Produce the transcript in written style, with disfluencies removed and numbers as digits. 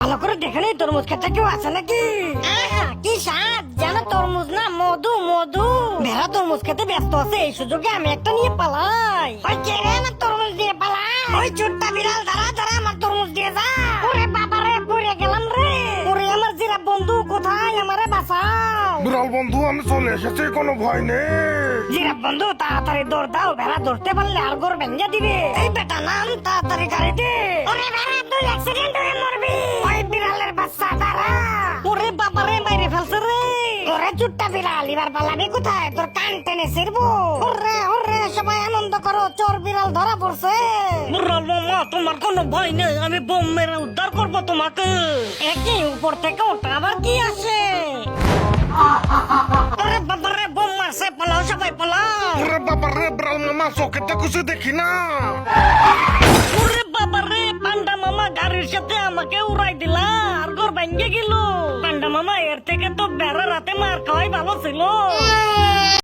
ভালো করে দেখে নেই তরমুজ খেতে কেউ আছে নাকি? কি স্বাদ জানো, তরমুজ না মধু মধু। ভেড়া তরমুজ খেতে ব্যস্ত আছে, এই সুযোগে আমি একটা নিয়ে পালাই। ওই কে রে আমার তরমুজ দিয়ে পালাই? ওই ছোট্টা বিড়াল, দাঁড়া দাঁড়া, আমার তরমুজ দিয়ে যা। ওরে বাবা রে, পড়ে গেলাম রে। ওরে আমার জিরাফ বন্ধু কোথায়, আমারে বাঁচাও। বিড়াল বন্ধু আমি চলে এসেছি, কোনো ভয় নেই। জিরাফ বন্ধু তাড়াতাড়ি দৌড় দাও, ভেড়া ধরতে পারলে আর গোর ভেঙে দিবে। এই বেটা নাম তাড়াতাড়ি গাড়িতে। ওরে ভেড়া তুই অ্যাক্সিডেন্ট হয়ে মরবি। ওই বিড়ালের বাচ্চা দাঁড়া। ওরে বাবা রে, মাইরে ফেলছে রে। ওরে চুট্টা বিড়াল, এবার পালাবি কোথায়? তোর কান টেনে ছিড়বো। ওরে ওরে, সবাই আনন্দ করো, চোর বিড়াল ধরা পড়ছে। বিড়াল মামা তোমার কোনো ভয় নেই, আমি বোম মেরে উদ্ধার করবো তোমাকে। একই উপর থেকে ওটা আবার কি আসে? আরে বাবা রে, বোম মারছে, পালাও সবাই পালাও। ওরে বাবা রে, বিড়াল মামা চোখেতে কিছু দেখি না। ওরে বাবা রে, পান্ডা মামা গাড়ির সাথে আমাকে উড়াই দিলা, আর ঘর ভেঙে গেল। পান্ডা মামা এর থেকে তো বেড়া রাতে মার খাওয়াই ভালো ছিল।